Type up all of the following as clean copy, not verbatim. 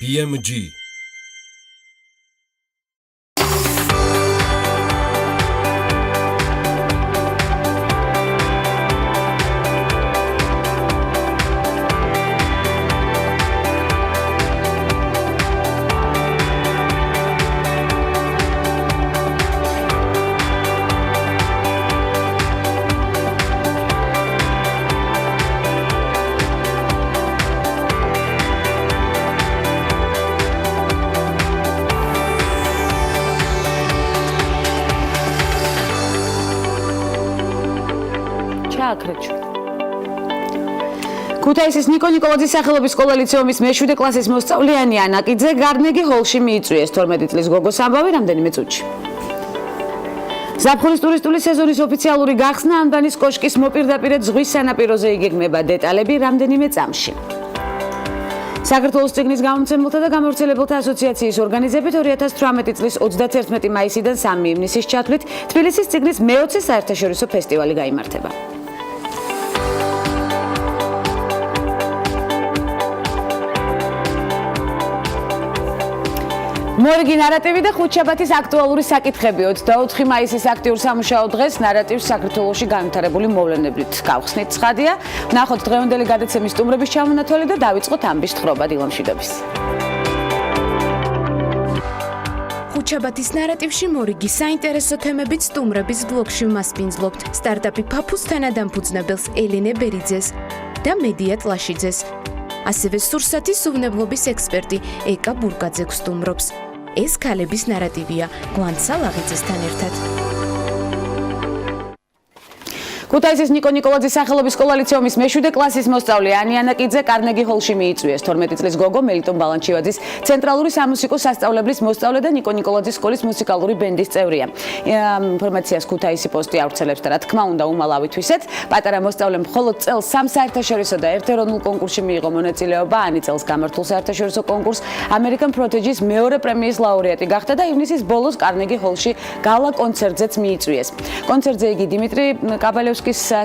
BMG ქუთაისის ნიკო ნიკოლაძის სახელობის სკოლა ლიცეუმის მე-7 კლასის მოსწავლიანი ანაკიძე გარნეგი ჰოლში მიიწვიეს 12 წლის გოგოს ამბავი რამდენიმე წუთში. ზაფხულის ტურისტული სეზონის ოფიციალური გახსნა ანბანის კოშკის მოპირდაპირედ ზღვის სანაპიროზე იგეგმება დეტალები რამდენიმე წამში. საქართველოს წიგნის გამომცემელთა და გამავრცელებელთა ასოციაციის ორგანიზებით 2018 წლის 31 მაისიდან 3 ივნისის ჩათვლით თბილისის წიგნის მე-20 საერთაშორისო ფესტივალი გაიმართება. მორიგი ნარატივი და ხუთშაბათის აქტუალური საკითხები 24 მაისის აქტიურ სამუშაო დღეს ნარატივს საქართველოში განვითარებული მოვლენებით გავხსნით ცხადია. ნახოთ დღევანდელი გადაცემის სტუმრების ჩამონათვალი და დავიწყოთ ამბის თხრობა დილამშვიდობის. ხუთშაბათის ნარატივში მორიგი საინტერესო თემებით სტუმრების ბლოგში ვმასპინძლობთ სტარტაპი ფაფუს თანადამფუძნებელს ელენე ბერიძეს და მედია ტლაშიძეს. ასევე სურსათის უვნებლობის ექსპერტი ეკა ბურგაძე გსტუმრობს. ეს ქალების ნარატივია გვანცა ლაღიძესთან ერთად. ქუთაისის ნიკო ნიკოლაძის სახელობის სკოლა ლიცეუმის მე-7 კლასის მოსწავლიანი ანაკიძე კარნეგი ჰოლში მიიწვიეს 12 წლის გოგო მელიტონ ბალანჩივაძის ცენტრალური სამუსიკო სასწავლებლის მოსწავლე და ნიკო ნიკოლაძის სკოლის მუსიკალური ბენდის წევრია. ინფორმაციას ქუთაისი პოსტი ავრცელებს და რა თქმა უნდა უმალავი თვისეთ. პატარა მოსწავლემ მხოლოდ წელს 3 საერთაშორისო და 1 ეროვნულ კონკურსში მიიღო მონაწილეობა. ანი წელს გამართულ საერთაშორისო კონკურს American Prodigy-ის მეორე პრემიის ლაურეატი გახდა და ივნისის ბოლოს კარნეგი ჰოლში გალა კონცერტზეც მიიწვიეს. კონცერტზე იგი დიმიტრი კაბალევსკის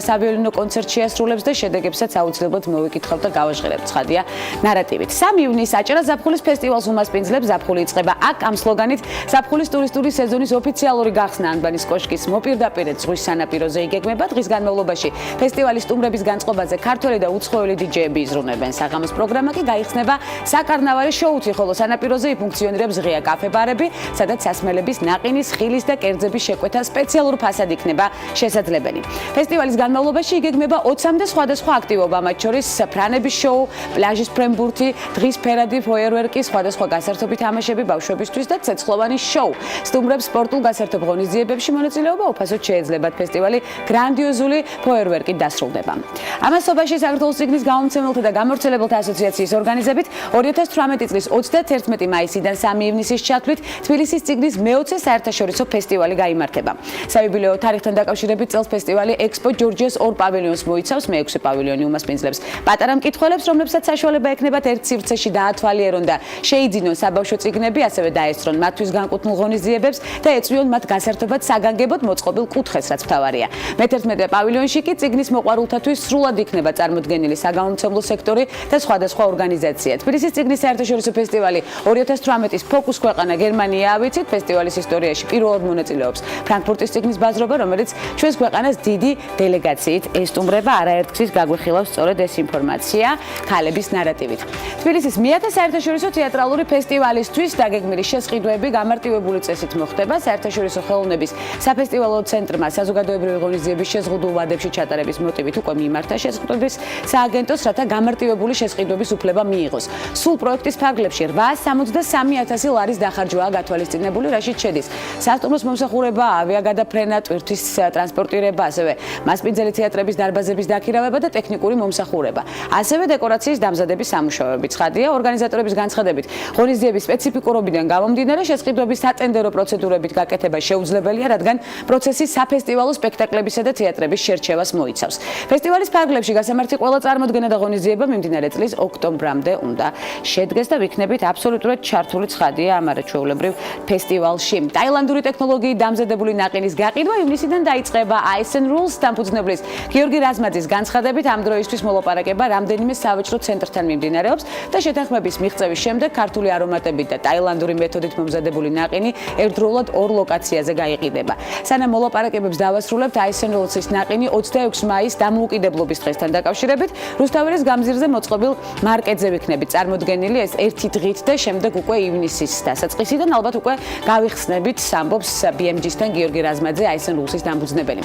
სავიოლინო კონცერტში ასრულებს და შედეგებსაც აუცილებლად მოვიკითხავთ და გავაჟღერებთ ცხადია ნარატივით. 3 ივნისს აჭარა ზაფხულის ფესტივალს უმასპინძლებს. ზაფხული იწყება აქ ამ სლოგანით ზაფხულის ტურისტული სეზონის ოფიციალური გახსნა ანბანის კოშკის მოპირდაპირედ ზღვის სანაპიროზე იგეგმება. დღის განმავლობაში ფესტივალის სტუმრების განწყობაზე ქართველი და უცხოელი დიჯეები იზრუნებენ. საღამოს პროგრამა კი გაიხსნება საკარნავალი შოუთი, ხოლო სანაპიროზე იფუნქციონირებს ღია კაფე-ბარები, სადაც სასმელების ნაყინის, ხილის და კერძების შეკვეთა სპეციალურ ფასად იქნება შესაძლებელი. ფესტივალის განმავლობაში იგეგმება 20-მდე სხვადასხვა აქტივობა, მათ შორის ფრანების შოუ, პლაჟის ფრენბურთი, დღის ფერადი ფოიერვერკი, სხვადასხვა გასართობი თამაშები ბავშვებისთვის და ცეცხლოვანი შოუ. სტუმრებს სპორტულ გასართობ ღონისძიებებში მონაწილეობა უფასოდ შეეძლებათ. ფესტივალი გრანდიოზული ფოიერვერკით დასრულდება. ამასობაში საქართველოს წიგნის გამომცემელთა და გამავრცელებელთა ასოციაციის ორგანიზებით 2018 წლის 31 მაისიდან 3 ივნისის ჩათვლით თბილისის წიგნის მე-20 საერთაშორისო ფესტივალი გაიმართება. საიუბილეო თარიღთან დაკავშირებით წელს ფესტივალი ექსპო ჯორჯიას 2 პავილიონს მოიცავს. მე-6 პავილიონი უმასპინძლებს პატარა მკითხველებს, რომლებსაც საშუალება ექნებათ ერთ სივრცეში დაათვალიერონ და შეიძინონ საბავშვო წიგნები, ასევე დაესწრონ მათთვის განკუთვნილ ღონისძიებებს და ეწვიონ მათ გასართობად საგანგებოდ მოწყობილ კუთხეს, რაც მთავარია. მე-11 პავილიონში კი წიგნის მოყვარულთათვის სრულად იქნება წარმოდგენილი საგამომცემლო სექტორი და სხვადასხვა ორგანიზაცია. თბილისის წიგნის საერთაშორისო ფესტივალი 2018-ის ფოკუს ქვეყანა გერმანიაა ვიცით. ფესტივალის ისტორიაში პირველად მონაწილეობს ფრანკფურტის წიგნის ბაზრობა, რომელიც ჩვენს ქვეყანას დიდი დელეგაციით ესტუმრება. არაერთგზის გაგვიხილავს სწორედ ეს ინფორმაცია ქალების ნარატივით. თბილისის მე-10 საერთაშორისო თეატრალური ფესტივალისთვის დაგეგმილი შესყიდვები გამარტივებული წესით მოხდება. საერთაშორისო ხელოვნების საფესტივალო ცენტრმა საზოგადოებრივი ღონისძიების შეზღუდულ ვადებში ჩატარების მოტივით უკვე მიმართა შესყიდვების სააგენტოს, რათა გამარტივებული შესყიდვების უფლება მიიღოს. სულ პროექტის ფარგლებში 863,000 ლარის დახარჯვაა გათვალისწინებული, რაშიც შედის სასტუმროს მომსახურება, ავიაგადაფრენა, ტვირთვის ტრანსპორტირება, ასევე მასპინძელი თეატრების დარბაზების დაქირავება და ტექნიკური მომსახურება. ასევე დეკორაციის დამზადების სამუშაოები. ცხადია, ორგანიზატორების განცხადებით, ღონისძიების სპეციფიკურობიდან გამომდინარე შესყიდვების სატენდერო პროცედურებით გაკეთება შეუძლებელია, რადგან პროცესი საფესტივალო სპექტაკლებისა და თეატრების შერჩევას მოიცავს. ფესტივალის ფარგლებში გასამართი ყველა წარმოდგენა და ღონისძიება მიმდინარე წლის ოქტომბრამდე უნდა შედგეს და ვიქნებით აბსოლუტურად ჩართული ცხადია ამ არაჩვეულებრივ ფესტივალში. ტაილანდური ტექნოლოგიით დამზადებული ნაყინის გაყიდვა ივნისიდან დაიწყება. Ice and Rules დამფუძნებლის გიორგი რაზმაძის განცხადებით ამ დროისთვის მოლაპარაკება რამდენიმე სავაჭრო ცენტრთან მიმდინარეობს და შეთანხმების მიღწევის შემდეგ ქართული არომატებით და ტაილანდური მეთოდით მომზადებული ნაყინი ერთდროულად ორ ლოკაციაზე გაიყიდება. სანამ მოლაპარაკებებს დავასრულებთ, აისენროლცის ნაყინი 26 მაისს დამოუკიდებლობის დღესთან დაკავშირებით რუსთაველის გამზირზე მოწყობილ მარკეტზე ვიქნებით წარმოდგენილი ეს ერთი დღით და შემდეგ უკვე ივნისის დასაწყისიდან ალბათ უკვე გავიხსნებით ამბობს BMG-სთან გიორგი რაზმაძე აისენროლცის დამფუძნებელი.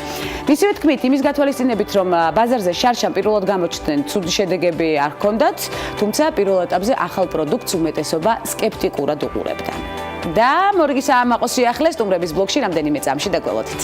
მისივე თქმით, იმის გათვალისწინებით, რომ ბაზარზე შარშან პირველად გამოჩნდნენ, ცუდი შედეგები არ ჰქონდათ, თუმცა პირველ ეტაპზე ახალ პროდუქტს უმეტესობა სკეპტიკურად უყურებდა. და მორიგი საამაყო სიახლე სტუმრების ბლოგში რამდენიმე წამში დაგველოდით.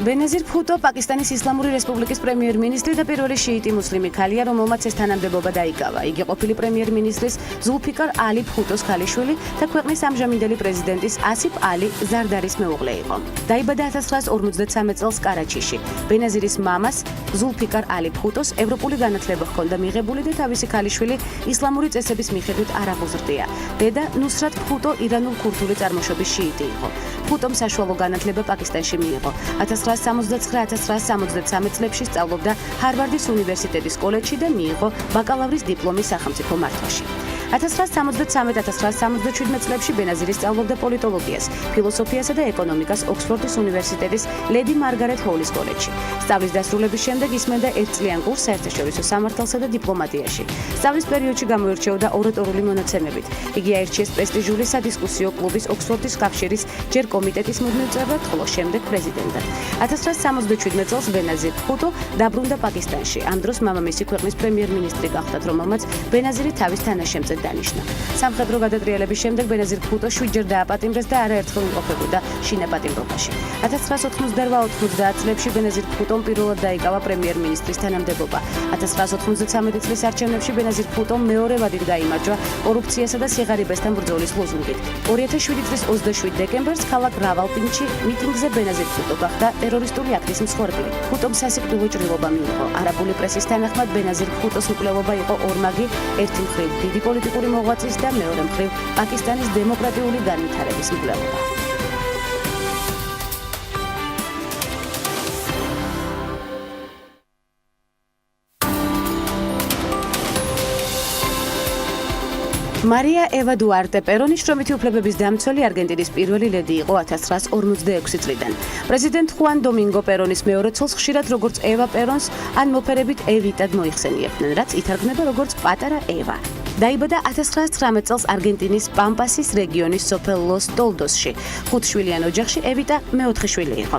ბენაზირ ბჰუტო პაკისტანის ისლამური რესპუბლიკის პრემიერ-მინისტრი და პირველი შიიტი მუსლიმი ქალია, რომელმაც ეს თანამდებობა დაიკავა. იგი ყოფილი პრემიერ-მინისტრის ზულფიკარ ალი ბჰუტოს ქალიშვილი და ქვეყნის ამჟამინდელი პრეზიდენტის ასიფ ალი ზარდარის მეუღლე იყო. დაიბადა 1953 წელს კარაჩიში. ბენაზირის მამას ზულფიკარ ალი ბჰუტოს ევროპული განათლება ჰქონდა მიღებული და თავისი ქალიშვილი ისლამური წესების მიხედვით არ აღუზრდია. დედა ნუსრათ ბჰუტო ირანულ-ქურთული წარმოშობის შიიტი იყო. ბჰუტომ საშუალო განათლება პაკისტანში მიიღო. 1969-1973 წლებში სწავლობდა ჰარვარდის უნივერსიტეტის კოლეჯში და მიიღო ბაკალავრის დიპლომი სახელმწიფო მართვაში. 1973-1977 წლებში ბენაზირი სწავლობდა პოლიტოლოგიას, ფილოსოფიასა და ეკონომიკას ოქსფორდის უნივერსიტეტის ლედი მარგარეტ ჰოლის კოლეჯში. სწავლის დასრულების შემდეგ ისმენდა ერთწლიან კურსს საერთაშორისო სამართალსა და დიპლომატიაში. სწავლის პერიოდში გამოირჩეოდა ორატორული მონაცემებით. იგი აირჩიეს პრესტიჟული სადისკუსიო კლუბის ოქსფორდის კავშირის ჯერ კომიტეტის მუდმივ წევრად, ხოლო შემდეგ პრეზიდენტად. 1977 წელს ბენაზირ ბჰუტო დაბრუნდა პაკისტანში. ამ დროს მამამისი ქვეყნის პრემიერ-მინისტრი გახდათ, რომელმაც ბენაზირი თავის თანაშემწედ დანიშნა. სამხედრო გადატრიალების შემდეგ ბენაზირ ბჰუტო 7 ჯერ დააპატიმრეს და არაერთხელ იმყოფებოდა შინაპატიმრობაში. 1988-90 წლებში ბენაზირ ბჰუტომ პირველად დაიკავა პრემიერ-მინისტრის თანამდებობა. 1993 წლის არჩევნებში ბენაზირ ბჰუტომ მეორე ვადით გაიმარჯვა კორუფციასა და სიღარიბესთან ბრძოლის ლოზუნგით. 2007 წლის 27 დეკემბერს ქალაქ რავალპინდში მიტინგზე ბენაზირ ბჰუტო გახდა ტერორისტული აქტის მსხვერპლი. ბჰუტომ სასიკვდილო ჭრილობა მიიღო. არაბული პრესის თანახმად ბენაზირ ბჰუტოს მკვლელობა იყო ორმაგი, ერთი მხრივ დიდი პოლიტიკური მოღვაწის და მეორე მხრივ პაკისტანის დემოკრატიული განვითარების მკვლელობა. მარია ევა დუარტე პერონი შრომითი უფლებების დამცველი არგენტინის პირველი ლედი იყო 1946 წლიდან. პრეზიდენტ ხუან დომინგო პერონის მეორე ცოლს ხშირად როგორც ევა პერონს ან მოფერებით ევიტად მოიხსენიებდნენ, რაც ითარგმნება როგორც პატარა ევა. დაიბადა 1919 წელს არგენტინის პამპასის რეგიონის სოფელ ლოს ტოლდოსში. 5 შვილიან ოჯახში ევიტა მეოთხე შვილი იყო.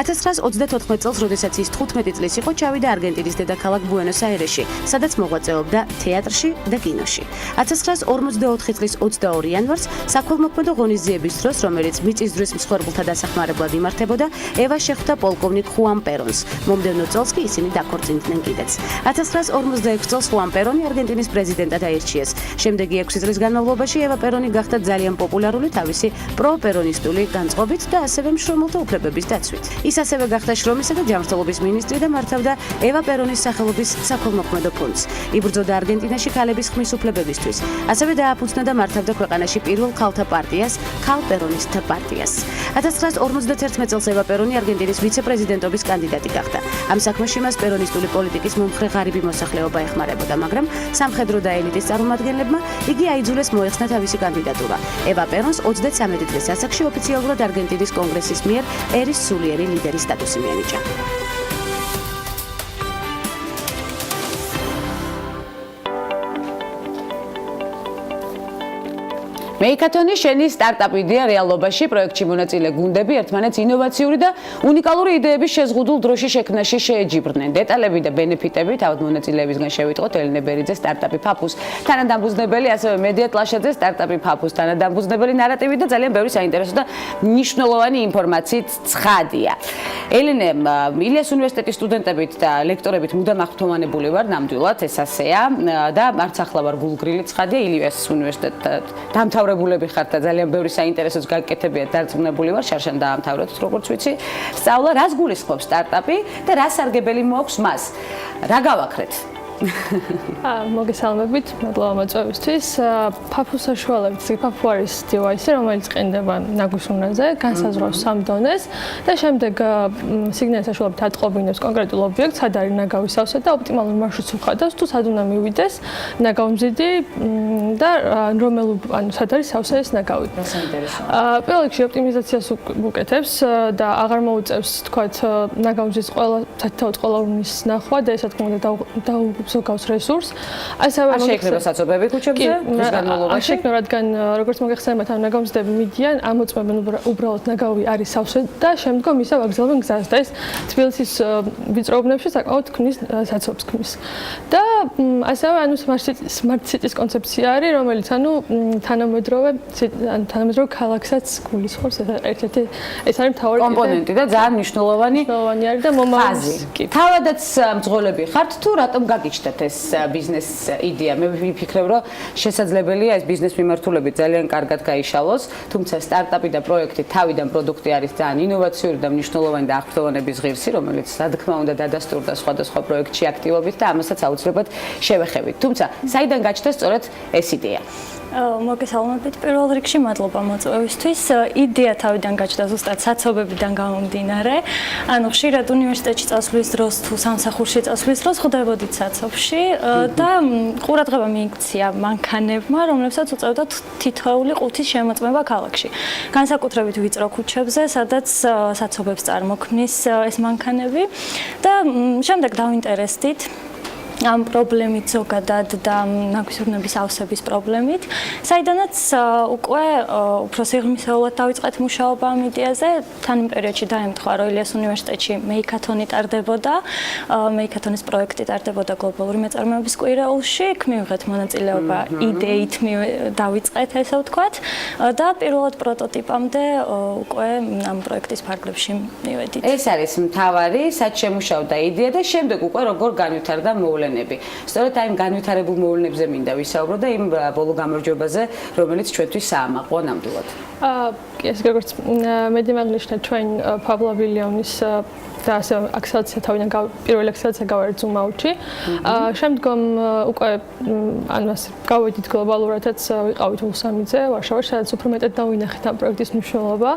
1934 წელს, როდესაც ის 15 წლის იყო, ჩავიდა არგენტინის დედაქალაქ ბუენოს-აირესში, სადაც მოღვაწეობდა თეატრში და კინოში. 1944 წლის 22 იანვარს საქველმოქმედო ღონისძიების დროს, რომელიც მიწისძვრის მსხვერპლთა დასახმარებლად იმართებოდა, ევა შეხვდა პოლკოვნიკ ხუან პერონს. მომდევნო წელს კი ისინი დაქორწინდნენ კიდეც. 1946 წელს ხუან პერონი არგენტინის პრეზიდენტად აირჩიეს. შემდეგი 6 წლის განმავლობაში ევა პერონი გახდა ძალიან პოპულარული თავისი პროპერონისტული განწყობით და ასევე მშრომელთა უფლებების დაცვით. ის ასევე გახდა შრომისა და ჯანმრთელობის მინისტრი და მართავდა ევა პერონის სახელობის საქველმოქმედო ფონდს. იბრძოდა არგენტინაში ქალების ხმის უფლებებისთვის. ასევე დააფუძნა და მართავდა ქვეყანაში პირველ ქალთა პარტიას, ქალპერონისტთა პარტიას. 1951 წელს ევა პერონი არგენტინის ვიცე-პრეზიდენტობის კანდიდატი გახდა. ამ საქმეში მას პერონისტული პოლიტიკის მომხრე ღარიბი მოსახლეობა ეხმარებოდა, მაგრამ სამხედრო და ელიტის წარმომადგენლებმა იგი აიძულეს მოეხსნა თავისი კანდიდატურა. ევა პერონს 33 წლის ასაკში ოფიციალურად არგენტინის კონგრესის მიერ ერის სულიერი ლიდერის სტატუსი მიენიჭა. მეიკათონი შენი სტარტაპ იდეა რეალობაში პროექტში მონაწილე გუნდები ერთმანეთს ინოვაციური და უნიკალური იდეების შეზღუდულ დროში შექმნაში შეეჯიბრნენ. დეტალები და ბენეფიტები თავად მონაწილეებისგან შევიტყოთ ელინე ბერიძე სტარტაპი ფაფუს თანადამფუძნებელი, ასევე მედია ტლაშაძე სტარტაპი ფაფუს თანადამფუძნებელი ნარატივი და ძალიან ბევრი საინტერესო და მნიშვნელოვანი ინფორმაციით ცხადია. ელინე, ილიას უნივერსიტეტის სტუდენტებით და ლექტორებით მუდამ აღფრთოვანებული ვარ ნამდვილად, ეს ასეა და არც ახლა ვარ გულგრილი ცხადია ილიას უნივერსიტეტად დამთავრებულები ხართ და ძალიან ბევრი საინტერესოც გაკეთებიათ დარწმუნებული ვარ, შარშან დაამთავრეთ, როგორც ვიცი. სწავლა რას გულისხმობს სტარტაპი და რა სარგებელი მოაქვს მას? რა გავაკრეთ? მოგესალმებით, მადლობა მოწვევისთვის. ფაფუს საშუალებით, ფაფუ არის დივაისი, რომელიც ყენდება ნაგვისუნაზე, განსაზღვრავს სამ დონეს და შემდეგ სიგნალის საშუალებით ატყობინებს კონკრეტულ ობიექტს, სად არის ნაგავის სავსე და ოპტიმალურ მარშრუტს უხადავს, თუ სად უნდა მივიდეს ნაგავმზიდი და სად არის სავსე ეს ნაგავი. პირველ რიგში ოპტიმიზაციას უკეთებს და აღარ მოუწევს, თქვათ, ნაგავმზის სათითაოდ ყველა ურნის ნახვა და ესა თქმა უნდა ზოგავს რესურს. ასევე შეექმნება საცობები ქუჩებზე დღის განმავლობაში. შეექმნება, რადგან როგორც მოგეხსენებათ, ამ ნაგავმზიდები მიდიან, ამოწმებენ უბრალოდ ნაგავი არის სავსე და შემდგომ ისევ აგზავნენ გზას და ეს თბილისის ვიწრო უბნებში საკმაოდ ქმნის საცობს ქმნის. და ასევე smart cities კონცეფცია არის, რომელიც თანამედროვე ქალაქსაც გულისხმობს, ერთ-ერთი ეს არის მთავარი კომპონენტი და ძალიან მნიშვნელოვანი არის და მომავლის კი. თავადაც მძღოლები ხართ თუ რატომ გაგიჩნდათ ეს ბიზნეს იდეა? მე ვიფიქრებ, რომ შესაძლებელია ეს ბიზნეს მიმართულებით ძალიან კარგად გაიშალოს, თუმცა სტარტაპი და პროექტი თავიდან პროდუქტი არის ძალიან ინოვაციური და მნიშვნელოვანი და აღფრთოვანების ღირსი, რომელიც რა თქმა უნდა დადასტურდა სხვადასხვა პროექტში აქტივობით და ამასაც აუცილებლად შევეხებით. თუმცა საიდან გაჩნდა სწორედ ეს იდეა? მოგესალმებით, პირველ რიგში მადლობა მოწვევისთვის. იდეა თავიდან გაჩნდა ზუსტად საცობებიდან გამომდინარე. ხშირად უნივერსიტეტში წასვლის დროს თუ სამსახურში წასვლის დროს ხვდებოდით საცობში და ყურადღება მიიქცია მანქანებმა, რომლებსაც უწევდათ თითოეული ყუთის შემოწმება ქალაქში. განსაკუთრებით ვიწრო ქუჩებზე, სადაც საცობებს წარმოქმნის ეს მანქანები და შემდეგ დავინტერესდით ამ პრობლემით ზოგადად და ნაგვისურნების ავსების პრობლემით, საიდანაც უკვე უფრო სიღრმისეულად დავიწყეთ მუშაობა ამ იდეაზე. თან იმ პერიოდში დაემთხვა, რომ ილიას უნივერსიტეტში მეიქათონი ტარდებოდა, მეიქათონის პროექტი ტარდებოდა გლობალური მეწარმეობის კვირაულში, იქ მივიღეთ მონაწილეობა იდეით დავიწყეთ, ესე ვთქვათ, და პირველად პროტოტიპამდე უკვე ამ პროექტის ფარგლებში მივედით. ეს არის მთავარი, სად შემუშავდა იდეა და შემდეგ უკვე როგორ განვითარდა მოვლენები. სწორედ აი ამ განვითარებულ მოვლენებზე მინდა ვისაუბრო და იმ ბოლო გამარჯვებაზე, რომელიც ჩვენთვის საამაყოა ნამდვილად. კი, ეს როგორც მედიმაღლიშთა ჩვენ პავლავილიონის და ასე აქსელაცია თავიდან პირველი აქსელაცია გავარეთ ზუმაუთში. შემდგომ უკვე გავედით გლობალურადაც ვიყავით ულსამიძე ვარშავაში, სადაც უფრო მეტად დავინახეთ ამ პროექტის მნიშვნელობა.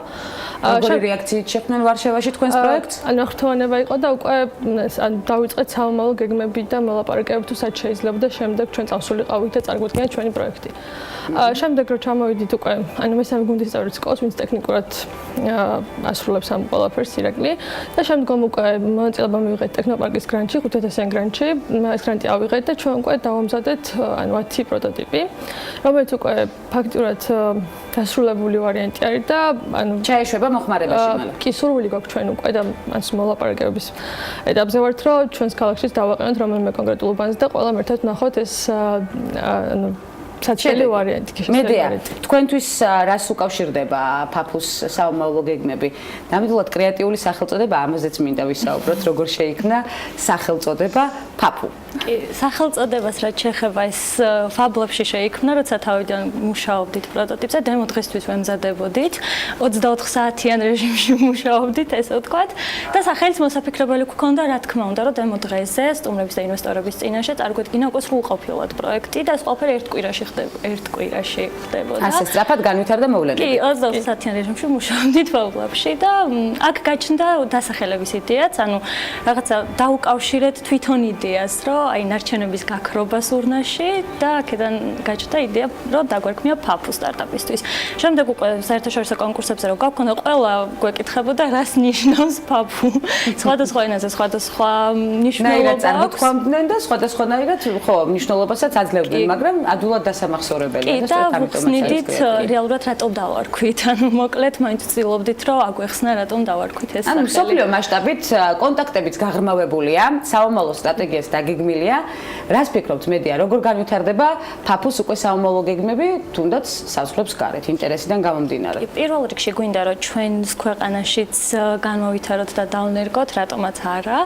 როგორი რეაქციით შეხვდნენ ვარშავაში თქვენს პროექტს? აღფრთოვანება იყო და უკვე დავიწყეთ საომალო გეგმები და მოლაპარაკებები თუ სად შეიძლება და შემდეგ ჩვენ წავსულიყავით და წარგვედგინეთ ჩვენი პროექტი. შემდეგ რო ჩამოვიდით უკვე მესამე გუნდის წევრიც ყავს, ვინც ტექნიკურად ასრულებს ამ ყველაფერს ირაკლი და შემდგომ უკვე მონაწილეობა მივიღეთ ტექნოპარკის გრანტში, 5000-იან გრანტში. ეს გრანტი ავიღეთ და ჩვენ უკვე დავამზადეთ 10 პროტოტიპი, რომელიც უკვე ფაქტურად დასრულებული ვარიანტი არის და ჩაეშვება მოხმარებაში მალე. კი, სურვილი გვაქვს ჩვენ უკვე და მოლაპარაკებების ეტაპზე ვართ, რომ ჩვენს ქალაქშიც დავაყენოთ რომელიმე კონკრეტულ უბანს და ყველამ ერთად ვნახოთ ეს საჩელი ვარიანტი. მედია, თქვენთვის რას უკავშირდება ფაფუს საომავლო გეგმები? ნამდვილად კრეატიული სახელწოდება, ამაზეც მინდა ვისაუბროთ, როგორ შეიქმნა სახელწოდება ფაფუ. კი, სახელწოდებას რაც შეეხება ეს ფაბლებში შეიქმნა, როცა თავიდან მუშაობდით პროტოტიპზე, დემო დღისთვის ვემზადებოდით, 24 საათიან რეჟიმში მუშაობდით, ესე ვთქვათ, და სახელის მოსაფიქრებელი გვქონდა, რა თქმა უნდა, რომ დემო დღეზე სტუმრების და ინვესტორების წინაშე წარგვედგინა უკვე სრულყოფილად პროექტი და ეს ყველაფერი ერთ კვირაში ხდებოდა. ასე სწრაფად განვითარდა მოვლენები. კი, 24 საათიან რეჟიმში მუშაობდით ფაბლებში და აქ გაჩნდა დასახელების იდეაც, რაღაცა დაუკავშირეთ თვითონ იდეას, რომ აი ნარჩენების გაქრობას ურნაში და აქედან გაჩნდა იდეა, რომ დაგვერქმია ფაფუ სტარტაპისთვის. შემდეგ უკვე საერთაშორისო კონკურსებზე რომ გავქონდა, ყველა გვეკითხებოდა, რას ნიშნავს ფაფუ. სხვადასხვა ენაზე სხვადასხვა მნიშვნელობა აქვს. წარმოთქვამდნენ და სხვადასხვანაირად ხო მნიშვნელობასაც აძლევდნენ, მაგრამ ადვილად დასამახსოვრებელია და სწორედ ამიტომ ვხსნიდით რეალურად რატომ დავარქვით. მოკლედ მაინც ვცდილობდით, რომ აგვეხსნა რატომ დავარქვით ეს სახელი. მსოფლიო მასშტაბით კონტაქტებიც გაღრმავებულია, საომალო სტრატეგიას დაგეგმილია. რას ფიქრობთ, მედია, როგორ განვითარდება ფაფუს უკვე საომალო გეგმები, თუნდაც საზღვრებს გარეთ, ინტერესიდან გამომდინარე? პირველ რიგში გვინდა, რომ ჩვენს ქვეყანაშიც განმოვითაროთ და დავნერგოთ, რატომაც არა.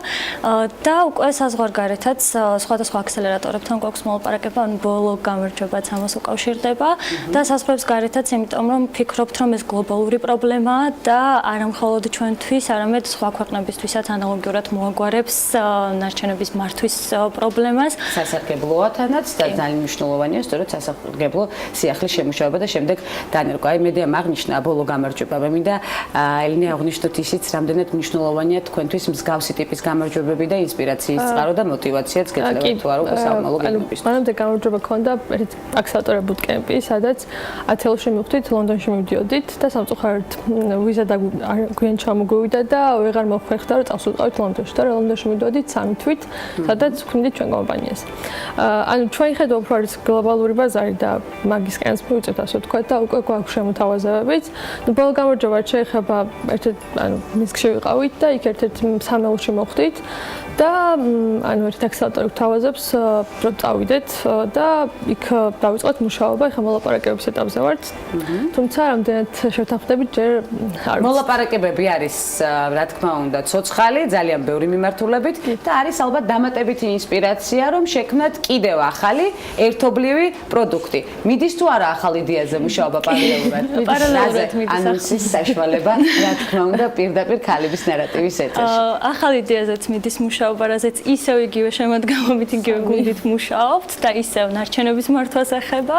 და უკვე საზღვარგარეთაც სხვადასხვა აქსელერატორებთან გვაქვს მოლაპარაკება, ბოლო გამარჯვება რაღაც ამას უკავშირდება და საზღვრებს გარეთაც, იმიტომ რომ ფიქრობთ, რომ ეს გლობალური პრობლემაა და არა მხოლოდ ჩვენთვის, არამედ სხვა ქვეყნებისთვისაც ანალოგიურად მოაგვარებს ნარჩენების მართვის პრობლემას. სასარგებლოა თანაც და ძალიან მნიშვნელოვანია, სწორედ სასარგებლო სიახლის შემუშავება და შემდეგ დანერგვა. აი მედია აღნიშნა ბოლო გამარჯვება. მე მინდა ელინე აღნიშნოთ ისიც, რამდენად მნიშვნელოვანია თქვენთვის მსგავსი ტიპის გამარჯვებები და ინსპირაციის წყარო და მოტივაციაც გეძლევათ თუ არა უკვე სამომავლო გეგმებისთვის. მანამდე გამარჯვება ქონდა ერთ აქსელატორებ ბუტკემპი, სადაც 10 წელში მივხვდით ლონდონში მივდიოდით და სამწუხაროდ ვიზა და გვიან ჩამოგვივიდა და ვეღარ მოხერხდა რომ წავსულიყავით ლონდონში და ლონდონში მივდიოდით 3 თვით, სადაც ვქმნით ჩვენ კომპანიას. ანუ ჩვენ ხედავთ რომ არის გლობალური ბაზარი და მაგისკენს მივიწევთ ასე ვთქვათ და უკვე გვაქვს შემოთავაზებებიც. ნუ ბოლო გამარჯვება შეეხება ერთ-ერთ მინსკში ვიყავით და იქ ერთ-ერთ სამეულში მოხვდით და ანუ ერთ აქსელატორი გვთავაზებს რომ წავიდეთ და იქ დავიწყოთ მუშაობა, ეხლა მოლაპარაკებების ეტაპზე ვართ. თუმცა რამდენად შევთანხმდებით ჯერ არ ვიცი. მოლაპარაკებები არის რა თქმა უნდა ცოცხალი, ძალიან ბევრი მიმართულებით და არის ალბათ დამატებითი ინსპირაცია რომ შექმნათ კიდევ ახალი ერთობლივი პროდუქტი. მიდის თუ არა ახალ იდეაზე მუშაობა პარალელურად? პარალელურად მიდის. ანონსის საშუალება რა თქმა უნდა პირდაპირ ქალების ნარატივის ეთერში. ახალ იდეაზეც მიდის მუშაობა, რაზეც ისევ იგივე შემოდგომით, იგივე გუნდით მუშაობთ და ისევ ნარჩენების მართვას ეხება,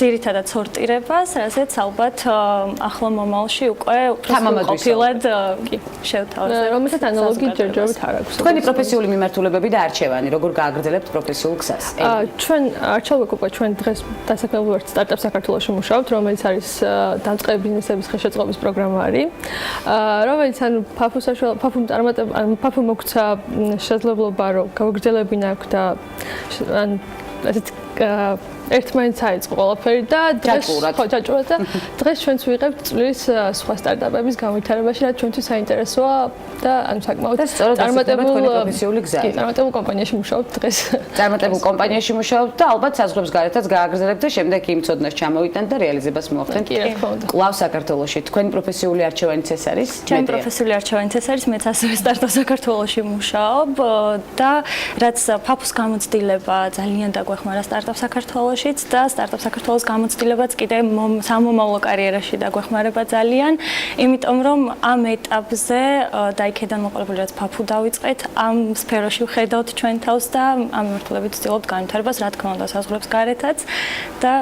ძირითადად სორტირებას, რაზეც ალბათ ახლო მომავალში უკვე ყოფილად შევთავაზებთ. რომელსაც ანალოგი ჯერჯერობით არ აქვს. თქვენი პროფესიული მიმართულებები და არჩევანი, როგორ გააგრძელებთ პროფესიულ გზას? ჩვენ არჩევით უკვე ჩვენ დღეს დასაქმებულ ვართ სტარტაპ საქართველოში მუშაობთ, რომელიც არის დამწყები ბიზნესების ხელშეწყობის პროგრამა არის, რომელიც ანუ ფაფუ მოგცა შესაძლებლობა რომ გავაგრძელებინა აქ და ან ესეთ ერთმანეთს აიწყო ყველაფერი და დღეს ჯაჭვურად და დღეს ჩვენც ვიღებთ წვლის სხვა სტარტაპების განვითარებაში, რაც ჩვენთვის საინტერესოა და ანუ საკმაოდ წარმატებულ პროფესიული გზაა. კი, წარმატებულ კომპანიაში მუშაობთ დღეს. წარმატებულ კომპანიაში მუშაობთ და ალბათ საზღვრებს გარეთაც გააგრძელებთ და შემდეგ იმ ცოდნას ჩამოვიტანთ და რეალიზებას მოახდენთ. კი, რა თქმა უნდა. კლავ საქართველოში თქვენი პროფესიული არჩევანიც ეს არის? ჩემი პროფესიული არჩევანიც ეს არის, მეც ასევე სტარტაპ საქართველოში მუშაობ და რაც ფაფუს გამოცდილება ძალიან დაგვეხმარა სტარტაპ საქართველოშიც და სტარტაპ საქართველოს გამოცდილებაც კიდე სამომავლო კარიერაში დაგვეხმარება ძალიან, იმიტომ რომ ამ ეტაპზე და იქედან მოყოლებული რაც ფაფუ დავიწყეთ, ამ სფეროში ვხედავთ ჩვენ თავს და ამ მიმართულებით ვცდილობთ განვითარებას, რა თქმა უნდა, საზღვრებს გარეთაც და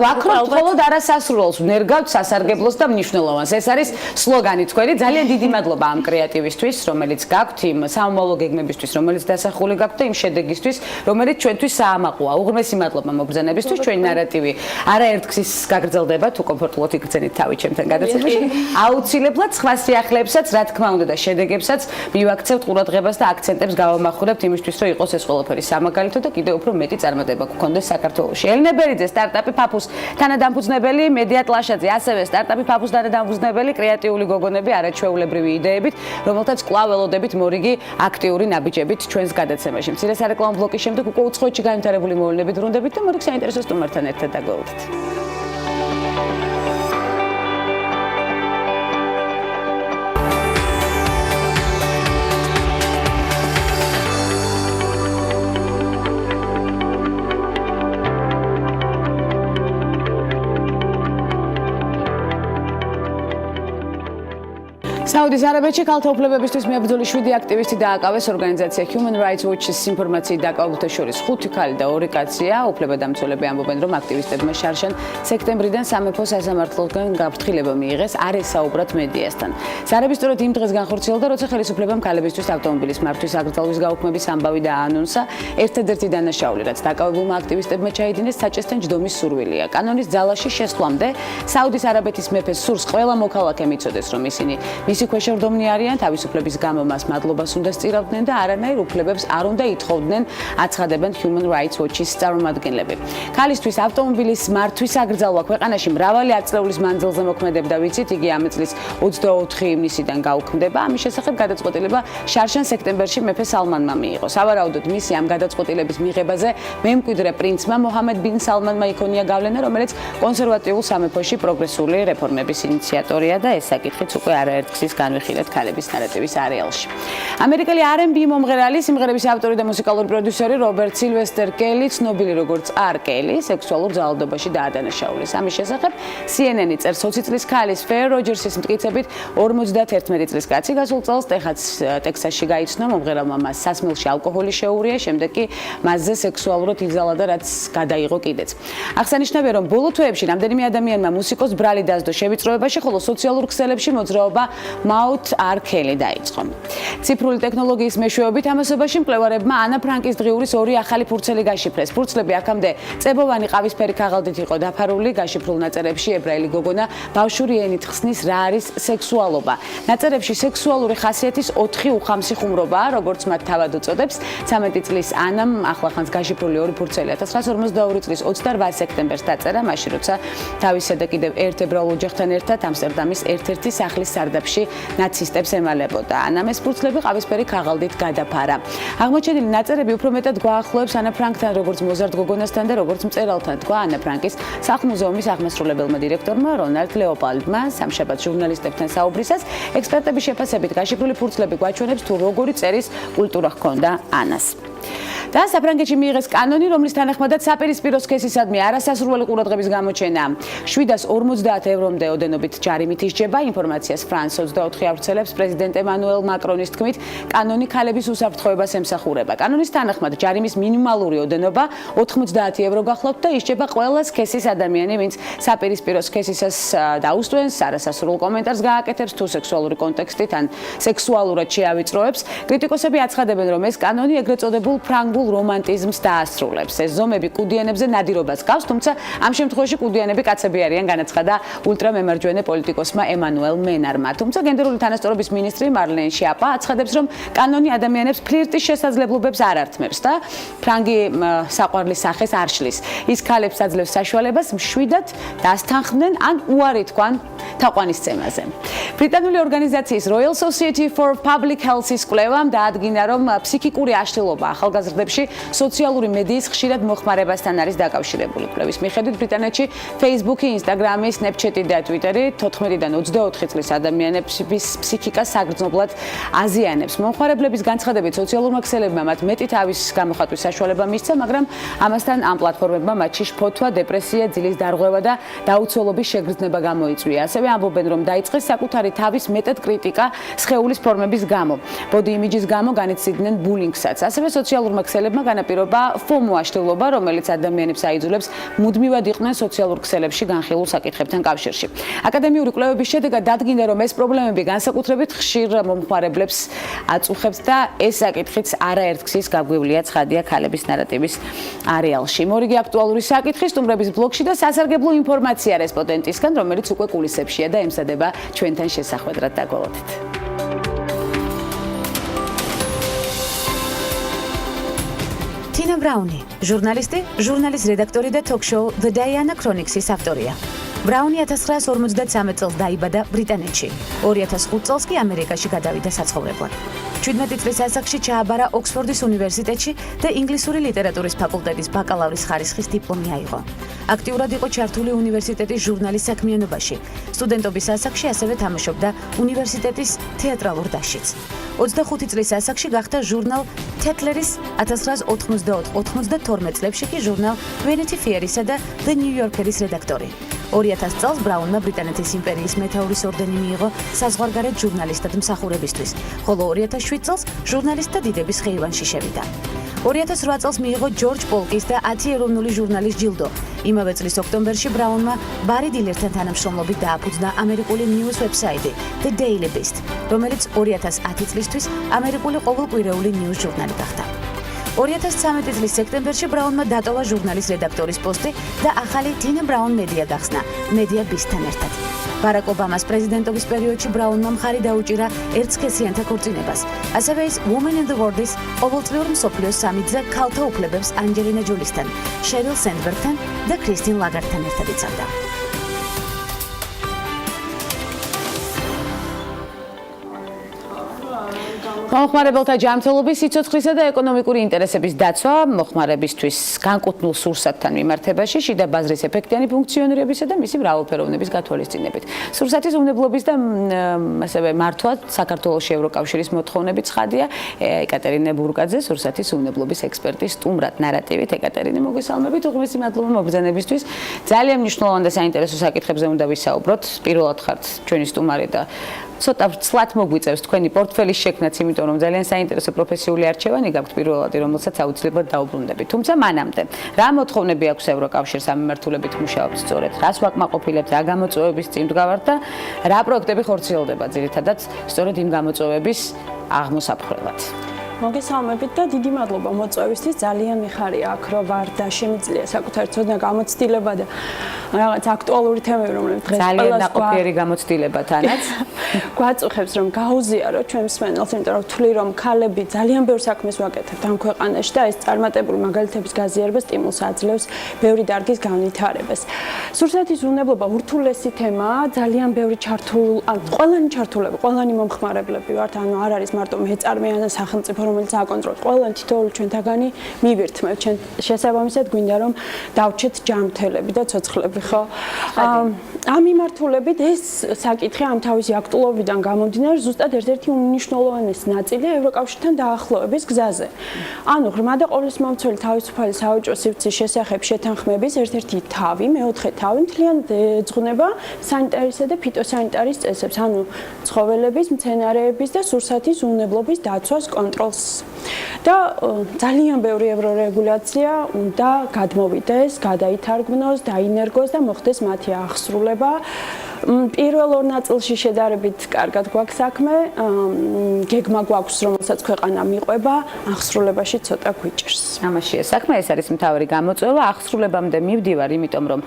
ვაქრობთ მხოლოდ არასასრულს, ვნერგავთ სასარგებლოს და მნიშვნელოვანს. ეს არის სლოგანი თქვენი. ძალიან დიდი მადლობა ამ კრეატივისთვის, რომელიც გაქვთ, იმ სამომავლო გეგმებისთვის, რომელიც დასახული გაქვთ და იმ შედეგისთვის, რომელიც ჩვენთვის საამაყოა. უღრმესი მადლობა მობრძანებისთვის. ჩვენი ნარატივი არაერთგზის გაგრძელდება, თუ კომფორტულად იგრძენით თავი ჩემთან გადაცემაში. აუცილებლად სხვა სიახლეებსაც, რა თქმა უნდა და შედეგებსაც მივაქცევთ ყურადღებას და აქცენტებს გავამახვილებთ იმისთვის, რომ იყოს ეს ყველაფერი სამაგალითო და კიდევ უფრო მეტი წარმატება გქონდეს საქართველოში. ელინე ბერიძე, სტარტაპი ფაფუს თანადამფუძნებელი, მედია ტლაშაძე, ასევე სტარტაპი ფაფუს თანადამფუძნებელი, კრეატიული გოგონები, არაჩვეულებრივი იდეებით, რომელთაც კვლავ ველოდებით მორიგი აქტიური ნაბიჯებით ჩვენს გადაცემაში. მცირე სარეკლამო ბლოკის შემდეგ უკვე უცხოეთში განვითარებული მოვლენებით ვრუნდებით და მორიგ საინტერესო სტუმართან ერთად დაგვეულით. საუდის არაბეთში ქალთა უფლებებისთვის მებრძოლი 7 აქტივისტი დააკავეს. ორგანიზაცია Human Rights Watch-ის ინფორმაციით დაკავებულთა შორის 5 ქალი და 2 კაცია. უფლებადამცველები ამბობენ, რომ აქტივისტებმა შარშან სექტემბრიდან სამეფო სასამართლოდან გაფრთხილება მიიღეს, არ ესაუბრათ მედიასთან. სარაბი სწორედ იმ დღეს განხორციელდა, როცა ხელისუფლებამ ქალებისთვის ავტომობილის მართვის აკრძალვის გაუქმების ამბავი დააანონსა. ერთადერთი დანაშაული, რაც დაკავებულმა აქტივისტებმა ჩაიდინეს, საჭესთან ჯდომის სურვილია. კანონის ძალაში შესვლამდე საუდის არაბეთის მეფეს სურს ყველა მოქალაქე მიცოდეს, რომ ისინი მისი ქვეშევრდომნი არიან, თავისუფლების გამო მას მადლობას უნდა სწირავდნენ და არანაირ უფლებებს არ უნდა ითხოვდნენ, აცხადებენ Human Rights Watch-ის წარმომადგენლები. ქალისთვის ავტომობილის მართვის აკრძალვა ქვეყანაში მრავალი ათწლეულის მანძილზე მოქმედებდა, ვიცით, იგი ამ წლის 24 ივნისიდან გაუქმდება. ამის შესახებ გადაწყვეტილება შარშან სექტემბერში მეფე სალმანმა მიიღო. სავარაუდოდ მისი ამ გადაწყვეტილების მიღებაზე მემკვიდრე პრინცმა მოჰამედ ბინ სალმანმა იქონია გავლენა, რომელიც კონსერვატიულ სამეფოში პროგრესული რეფორმების ინიციატორია და ეს საკითხიც უკვე არაერთგზის დღეს განვიხილეთ ქალების ნარატივის არეალში. ამერიკელი R&B მომღერალი, სიმღერების ავტორი და მუსიკალური პროდიუსერი რობერტ სილვესტერ კელი, ცნობილი როგორც R. კელი, სექსუალურ ძალადობაში დაადანაშაულეს. ამის შესახებ CNN-ი წერს 20 წლის ქალის ფეერ როჯერსის მტკიცებით 51 წლის კაცი გასულ წელს ტექსასში გაიცნო, მომღერალმა მას სასმელში ალკოჰოლი შეურია, შემდეგ კი მასზე სექსუალურად იზალა და რაც გადაიღო კიდეც. აღსანიშნავია, რომ ბოლო თვეებში რამდენიმე ადამიანმა მუსიკოს ბრალი დასდო შევიწროებაში, ხოლო სოციალურ ქსელებში მოძრაობა Mouth R. Kelly დაიწყო. ციფრული ტექნოლოგიის მეშვეობით ამასობაში მკვლევარებმა ანა ფრანკის დღიურის ორი ახალი ფურცელი გაშიფრეს. ფურცლები აქამდე წებოვანი ყავისფერი ქაღალდით იყო დაფარული, გაშიფრულ ნაწერებში ებრაელი გოგონა ბავშვური ენით ხსნის რა არის სექსუალობა. ნაწერებში სექსუალური ხასიათის 4 უხამსი ხუმრობაა, როგორც მათ თავად უწოდებს. 13 წლის ანამ ახლახანს გაშიფრული ორი ფურცელი 1952 წლის 28 სექტემბერს დაწერა, მაშინ როცა თავისა და კიდევ ერთ ებრაულ ოჯახთან ერთად ამსტერდამის ერთ-ერთი სახლის სარდაფში ნაცისტებს ემალებოდა. ანამ ეს ფურცლები ყავისფერი ქაღალდით გადაფარა. აღმოჩენილი ნაწერები უფრო მეტად გვაახლოებს ანა ფრანკთან, როგორც მოზარდ გოგონასთან და როგორც მწერალთან, თქვა ანა ფრანკის სახლ-მუზეუმის აღმასრულებელმა დირექტორმა რონალდ ლეოპოლდმა სამშაბათს ჟურნალისტებთან საუბრისას. ექსპერტების შეფასებით გაშიფრული ფურცლები გვაჩვენებს თუ როგორი წერის კულტურა ჰქონდა ანას. და საფრანგეთში მიიღეს კანონი, რომლის თანახმადაც საპირისპირო სქესისადმი არასასურველი ყურადღების გამოჩენა 750 ევრომდე ოდენობით ჯარიმით ისჯება. ინფორმაციას France 24 ავრცელებს პრეზიდენტ ემანუელ მაკრონის თქმით, კანონი ქალების უსაფრთხოებას ემსახურება. კანონის თანახმად ჯარიმის მინიმალური ოდენობა 90 евро გახლავთ და ისჯება ყველა სქესის ადამიანი, ვინც საპირისპირო სქესისას დაუსტვენს, არასასურველ კომენტარს გააკეთებს თუ სექსუალური კონტექსტით ან სექსუალურად შეავიწროებს. კრიტიკოსები აცხადებენ, რომ ეს კანონი ეგრეთ წოდებულ ფრანგულ რომანტიზმს დაასრულებს. ეს ზომები კუდიანებზე ნადირობას გავს, თუმცა ამ შემთხვევაში კუდიანები კაცები არიან, განაცხადა ულტრამემარჯვენე პოლიტიკოსმა ემანუელ მენარმა. თუმცა გენდერული თანასწორობის მინისტრი მარლენ შიაპა აცხადებს, რომ კანონი ადამიანებს ფლირტის შესაძლებლობებს არ ართმევს და ფრანგი საყვარლის სახეს არ შლის. ის ქალებს აძლევს საშუალებას მშვიდად დასთანხმდნენ ან უარი თქვან თაყვანისცემაზე. ბრიტანული ორგანიზაციის Royal Society for Public Health-ის კვლევამ დაადგინა, რომ ფსიქიკური აშლილობა ახალგაზრდებში სოციალური მედიის ხშირად მოხმარებასთან არის დაკავშირებული. კვლევის მიხედვით ბრიტანეთში Facebook-ი, Instagram-ი, Snapchat-ი და Twitter-ი 14-დან 24 წლის ადამიანების ფსიქიკას საგრძნობლად აზიანებს. მომხმარებლების განცხადებით სოციალურმა ქსელებმა მათ მეტი თავის გამოხატვის საშუალება მისცა, მაგრამ ამასთან ამ პლატფორმებმა მათში შფოთვა, დეპრესია, ძილის დარღვევა და დაუცველობის შეგრძნება გამოიწვია. ასევე ამბობენ, რომ დაიწყეს საკუთარი თავის მეტად კრიტიკა სხეულის ფორმების გამო. ბოდი იმიჯის გამო განიცდიდნენ ბულინგსაც. ასევე სოციალურმა ქსელებმა განაპირობა FOMO აშლილობა, რომელიც ადამიანებს აიძულებს მუდმივად იყვნენ სოციალურ ქსელებში განხილულ საკითხებთან კავშირში. აკადემიური კვლევების შედეგად დადგინდა, რომ ეს პრობლემები განსაკუთრებით ხშირ მომხმარებლებს აწუხებს და ეს საკითხიც არაერთგზის გაგვივლია ცხადია ქალების ნარატივის არეალში. მორიგი აქტუალური საკითხი სტუმრების ბლოგში და სასარგებლო ინფორმაცია რესპონდენტისგან, რომელიც უკვე კულისებშია და ემზადება ჩვენთან შესახვედრად დაგვალოდით. Tina Brown, ჟურნალისტი, ჟურნალის რედაქტორი და ток-შოუ The Diana Chronicks-ის ავტორია. ბრაუნი 1953 წელს დაიბადა ბრიტანეთში. 2005 წელს კი ამერიკაში გადავიდა საცხოვრებლად. 17 წლის ასაკში ჩააბარა ოქსფორდის უნივერსიტეტში და ინგლისური ლიტერატურის ფაკულტეტის ბაკალავრის ხარისხის დიპლომი აიღო. აქტიურად იყო ჩართული უნივერსიტეტის ჟურნალის საქმიანობაში. სტუდენტობის ასაკში ასევე თამაშობდა უნივერსიტეტის თეატრალურ დასშიც. 25 წლის ასაკში გახდა ჟურნალ Tetler's 1992 წლებში კი ჟურნალ Vanity Fair-ისა და The New Yorker-ის რედაქტორი. 2000 წელს ბრაუნმა ბრიტანეთის იმპერიის მეთაურის ორდენი მიიღო საზღვარგარეთ ჟურნალისტად მსახურებისთვის, ხოლო 2007 წელს ჟურნალისტთა დიდების ხეივანში შევიდა. 2008 წელს მიიღო ჯორჯ პოლკის და 10 ეროვნული ჟურნალის ჯილდო. იმავე წლის ოქტომბერში ბრაუნმა ბარი დილერთან თანამშრომლობით დააფუძნა ამერიკული news website The Daily Beast, რომელიც 2010 წლისთვის ამერიკული ყოველკვირეული news ჟურნალი გახდა. 2013 წლის სექტემბერში ბრაუნმა დატოვა ჟურნალის რედაქტორის პოსტი და ახალი Tina Brown Media გახსნა, Media Beast-თან ერთად. ბარაკ ობამას პრეზიდენტობის პერიოდში ბრაუნმა მხარი დაუჭირა ერთსქესიანთა ქორწინებას. ასევე ის Women in the World-ის ყოველწლიურ მსოფლიოს სამიტზე ქალთა უფლებებს ანჯელინა ჯოლისთან, შერილ სენდბერგთან და კრისტინ ლაგარდთან ერთად იცავდა. მომხმარებელთა ჯანმრთელობის, სიცოცხლისა და ეკონომიკური ინტერესების დაცვა, მოხმარებისთვის განკუთვნილ სურსათთან მიმართებაში, შიდა ბაზრის ეფექტიანი ფუნქციონირებისა და მისი მრავალფეროვნების გათვალისწინებით. სურსათის უნებლობის და ასევე მართვა საქართველოს ევროკავშირის მოთხოვნებით ცხადია. ეკატერინე ბურკაძე, სურსათის უნებლობის ექსპერტი სტუმრად ნარატივით. ეკატერინე, მოგესალმებით, უღმესი მადლობა მობრძანებისთვის. ძალიან მნიშვნელოვანი და საინტერესო საკითხებზე უნდა ვისაუბროთ. პირველად ხართ ჩვენი სტუმარი და ცოტა ცლად მოგვიწევს თქვენი პორტფელის შექმნაც, იმიტომ რომ ძალიან საინტერესო პროფესიული არჩევანი გაქვთ პირველადი, რომელსაც აუცილებლად დაუბრუნდებით. თუმცა მანამდე, რა მოთხოვნები აქვს ევროკავშირს ამ მიმართულებით მუშაობთ სწორედ? რას ვაკმაყოფილებთ, რა გამოწვევების წინ დგავართ და რა პროექტები ხორციელდება ძირითადად სწორედ იმ გამოწვევების აღმოსაფხრელად? მოგესალმებით და დიდი მადლობა მოწვევისთვის. ძალიან მიხარია აქ რომ ვარ და შემიძლია საკუთარი ცოდნა გამოცდილება და რაღაც აქტუალური თემები, რომლებიც დღეს ძალიან ნაყოფიერი გამოცდილება თანაც გვაწუხებს რომ გაუზიარო ჩვენ მსმენელს, იმიტომ რომ ვთვლი რომ ქალები ძალიან ბევრ საქმეს ვაკეთებთ ამ ქვეყანაში და ეს წარმატებული მაგალითების გაზიარება სტიმულს აძლევს ბევრი დარგის განვითარებას. სურსათის უნებლობა ურთულესი თემაა, ძალიან ბევრი ყველანი ჩართულები, ყველანი მომხმარებლები ვართ, ანუ არ არის მარტო მეწარმე ან სახელმწიფო რომელიც აკონტროლებს. ყველანი თითოეული ჩვენთაგანი მივირთმევთ. ჩვენ შესაბამისად გვინდა რომ დავჩეთ ჯანმრთელები და ცოცხლები, ხო? ამ მიმართულებით ეს საკითხი ამ თავისი აქტუალობიდან გამომდინარე ზუსტად ერთ-ერთი უმნიშვნელოვანესი ნაწილია ევროკავშირთან დაახლოების გზაზე. ანუ ღრმა და ყოვლისმომცველი თავისუფალი საოჯო სივრცის შესახებ შეთანხმების ერთ-ერთი თავი, მეოთხე თავი მთლიანად ეძღვნება სანიტარისა და ფიტოსანიტარის წესებს, ანუ ცხოველების, მცენარეების და სურსათის უნებლობის დაცვას, კონტროლს. და ძალიან ბევრი ევრორეგულაცია უნდა გადმოვიდეს, გადაითარგმნოს, დაინერგოს და მოხდეს მათი აღსრულება. პირველ ორ ნაწილში შედარებით კარგად გვაქვს საქმე, გეგმა გვაქვს, რომელსაც ქვეყანა მიყვება, აღსრულებაში ცოტა გვიჭერს. ამაშია საქმე, ეს არის მთავარი გამოწვევა. აღსრულებამდე მივდივარ, იმიტომ რომ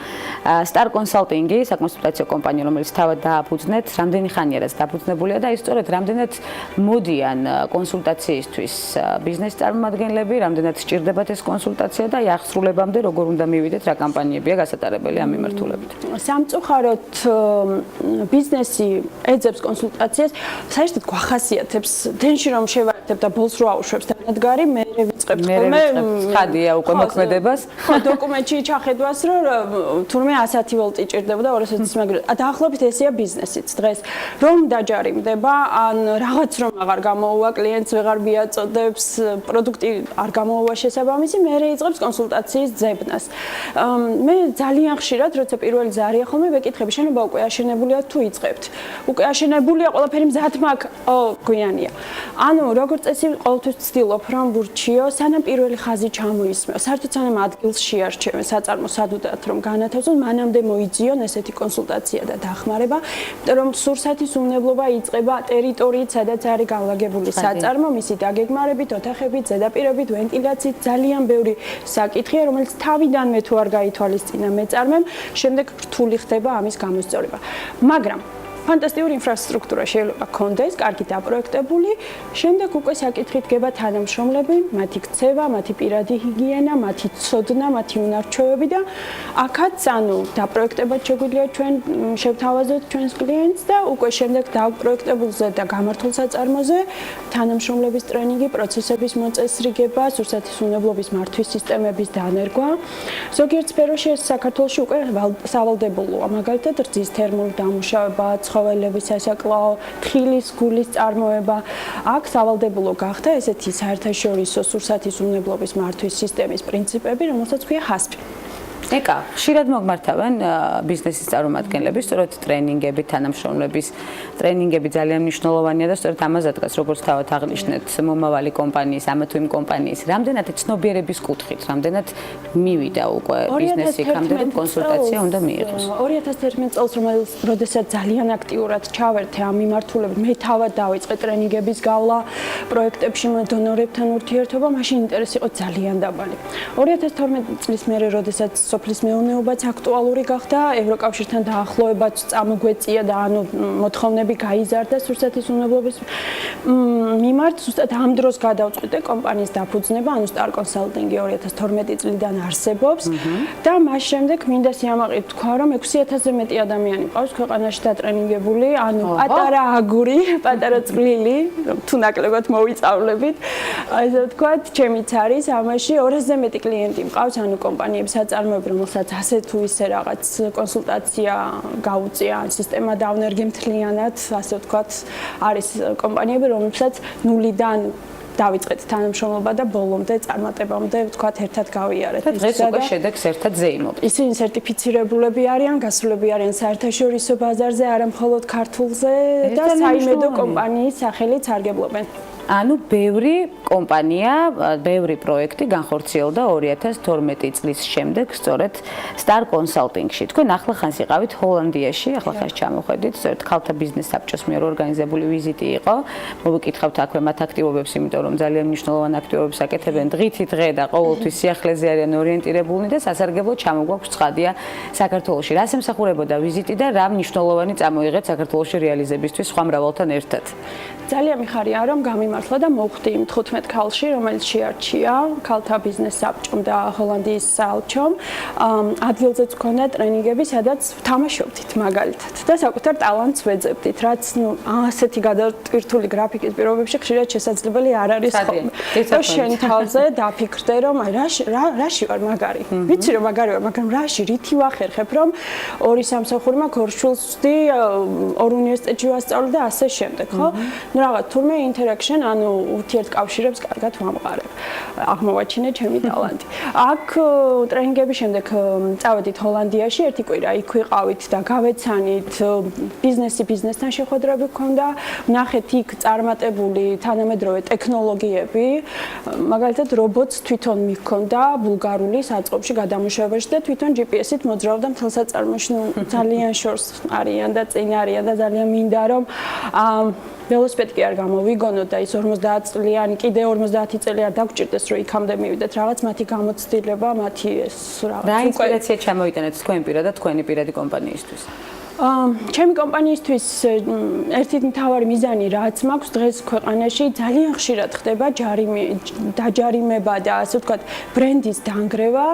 Star Consulting-ი, საკონსულტაციო კომპანია, რომელიც თავად დააფუძნეთ, რამდენი ხანია რაც დაფუძნებულია და ის სწორედ რამდენად მოდიან კონსულტაციისთვის ბიზნეს წარმომადგენლები, რამდენად სჭირდებათ ეს კონსულტაცია და აღსრულებამდე როგორ უნდა მივიდეთ, რა კამპანიებია გასატარებელი ამ მიმართულებით. სამწუხაროდ ბიზნესი ეძებს კონსულტაციას, საერთოდ გვახასიათებს დენში რომ შევარდებ და ბოლოს რო აუშვებს დანადგარი, მე ვიწყებ ხოლმე ხადია უკვე მოქმედებას. ხო, დოკუმენტში ჩახედვას, რომ თურმე 110 ვოლტი ჭირდება და 220 მაგრამ დაახლოებით ესეა ბიზნესიც დღეს. რომ დაჯარიმდება, ან რაღაც რომ აღარ გამოუვა კლიენტს, ვეღარ მიაწოდებს, პროდუქტი არ გამოუვა შესაბამისი, მე იწყებს კონსულტაციის ძებნას. მე ძალიან ხშირად, როცა პირველი ზარია ხოლმე ვეკითხები, შენობა უკვე აშენებულია თუ იწყებთ. უკვე აშენებულია, ყველაფერი მზად მაქვს, გვიანია. ანუ როგორც წესი ყოველთვის ვცდილობ რომ ვურჩიო, სანამ პირველი ხაზი ჩამოისმევ, საერთოდ სანამ ადგილს შეარჩევენ, საწარმო სადუდად რომ განათავსონ, მანამდე მოიძიონ ესეთი კონსულტაცია და დახმარება, იმიტომ რომ სურსათის უნებლობა იწყება ტერიტორიით, სადაც არის განლაგებული საწარმო, მისი დაგეგმარებით, ოთახებით, ზედაპირებით, ვენტილაციით, ძალიან ბევრი საკითხია, რომელიც თავიდანვე თუ არ გაითვალისწინა მეწარმემ, შემდეგ რთული ხდება ამის გამოსწორება. მაგრამ ფანტასტიკური ინფრასტრუქტურა შეიძლება გქონდეს, კარგი დაპროექტებული, შემდეგ უკვე საკითხი დგება თანამშრომლები, მათი ქცევა, მათი პირადი ჰიგიენა, მათი ცოდნა, მათი უნარჩვევები და აქაც ანუ დაპროექტებად შეგვიძლია ჩვენ შევთავაზოთ ჩვენს კლიენტს და უკვე შემდეგ დაპროექტებულზე და გამართულ საწარმოზე თანამშრომლების ტრენინგი, პროცესების მოწესრიგება, სურსათის უნებლობის მართვის სისტემების დანერგვა. ზოგიერთ სფეროში ეს საქართველოში უკვე სავალდებულოა, მაგალითად რძის თერმული დამუშავება, ცხოველების სასაკლაო, თხილის, გულის წარმოება. აქ სავალდებულო გახდა ესეთი საერთაშორისო სურსათის უნებლობის მართვის სისტემის პრინციპები, რომელსაც ქვია HASP. ეკა, ხშირად მოგმართავენ ბიზნესის წარმომადგენლები, სწორედ ტრენინგები, თანამშრომლების ტრენინგები ძალიან მნიშვნელოვანია და სწორედ ამაზე დგას, როგორც თავად აღნიშნეთ, მომავალი კომპანიის, ამა თუ იმ კომპანიის, რამდენად ცნობიერების კუთხით, რამდენად მივიდა უკვე ბიზნესი იქამდე, რომ კონსულტაცია უნდა მიიღოს. 2011 წელს, როდესაც ძალიან აქტიურად ჩავერთე ამ მიმართულებით, მე თავად დავიწყე ტრენინგების გავლა, პროექტებში დონორებთან ურთიერთობა, მაშინ ინტერესი იყო ძალიან დაბალი. 2012 წლის მერე, როდესაც სოფლის მეურნეობაც აქტუალური გახდა, ევროკავშირთან დაახლოებაც წამოგვეწია და ანუ მოთხოვნები გაიზარდა რუსეთის უნებლობის მიმართ. ზუსტად ამ დროს გადავწყვიტე კომპანიის დაფუძნება, ანუ Star Consulting-ი 2012 წლიდან არსებობს და მას შემდეგ მინდა სიამაყით თქვა, რომ 6000-ზე მეტი ადამიანი ყავს ქვეყანაში დატრენინგებული, ანუ პატარა აგური, პატარა წვლილი, თუ ნაკლებად მოვიწავლებით. ასე ვთქვათ, ჩემიც არის ამაში 200-ზე მეტი კლიენტი მყავს, ანუ კომპანიების საწარმოები, რომელსაც ასე თუ ისე რაღაც კონსულტაცია გაუწია, სისტემა დავნერგე მთლიანად, ასე ვთქვათ, არის კომპანიები, რომლებსაც ნულიდან დავიწყეთ თანამშრომლობა და ბოლომდე წარმატებამდე ვთქვათ ერთად გავიარეთ. დღეს უკვე შედეგს ერთად ზეიმობთ. ისინი სერტიფიცირებულები არიან, გასულები არიან საერთაშორისო ბაზარზე, არა მხოლოდ ქართულზე და საიმედო კომპანიის სახელით სარგებლობენ. ანუ ბევრი კომპანია, ბევრი პროექტი განხორციელდა 2012 წლის შემდეგ, სწორედ Star Consulting-ში. თქვენ ახლახანს იყავით ჰოლანდიაში, ახლახანს ჩამოხედით, სწორედ ქალთა ბიზნეს საბჭოს მიერ ორგანიზებული ვიზიტი იყო. მოვიკითხავთ აქვე მათ აქტივობებს, იმიტომ რომ ძალიან მნიშვნელოვანი აქტივობებს აკეთებენ დღითი დღე და ყოველთვის სიახლეზე არიან ორიენტირებულნი და სასარგებლო ჩამოგვაქვს ცხადია საქართველოში. რას ემსახურებოდა ვიზიტი და რა მნიშვნელოვანი წამოიღეთ საქართველოში რეალიზებისთვის სხვა მრავალთან ერთად? ძალიან მიხარია, რომ გამიმართლა და მოვხდი იმ 15 ქალში, რომელიც შეარჩია ქალთა ბიზნეს საბჭომ და ჰოლანდიის საელჩომ. ადგილზეც გქონდა ტრენინგები, სადაც ვთამაშობდით მაგალითად და საკუთარ ტალანტს ვეძებდით, რაც ასეთი გადატვირთული გრაფიკის პირობებში ხშირად შესაძლებელი არ არის ხოლმე. და შენ თავზე დაფიქრდე, რომ რაში ვარ მაგარი. ვიცი რომ მაგარი ვარ, მაგრამ რაში, რითი ვახერხებ, რომ ორი სამსახური მაქვს, ორ შვილს ვსვდი, ორ უნივერსიტეტში ვასწავლე და ასე შემდეგ, ხო? ну რაღაც თურმე interaction, ანუ ურთიერთკავშირებს კარგად ვამყარებ. აღმოვაჩინე ჩემი ტალანტი. აქ ტრენინგების შემდეგ წავედით ჰოლანდიაში, ერთი კვირა იქ ვიყავით და გავეცანით ბიზნესი ბიზნესთან შეხვედრები გქონდა, ვნახეთ იქ წარმატებული თანამედროვე ტექნოლოგიები, მაგალითად რობოტს თვითონ მიქონდა ბულგარული საწყობში გადამუშავებაში და თვითონ GPS-ით მოძრაობდა მთელ საწარმოში, ძალიან შორს არიან და წინ არიან და ძალიან მინდა რომ ველოსიპედი კი არ გამოვიგონოთ და ის 50 წლიანი, კიდე 50 წელი არ დაგჭირდეს, რომ იქამდე მივიდეთ. რაღაც მათი გამოცდილება, მათი ეს რაღაც. რა ინსპირაცია ჩამოიტანეთ თქვენ პირადად თქვენი პირადი კომპანიისთვის? ჩემი კომპანიისთვის ერთი მთავარი მიზანი რაც მაქვს დღეს ქვეყანაში ძალიან ხშირად ხდება დაჯარიმება და ასე ვთქვათ ბრენდის დანგრევა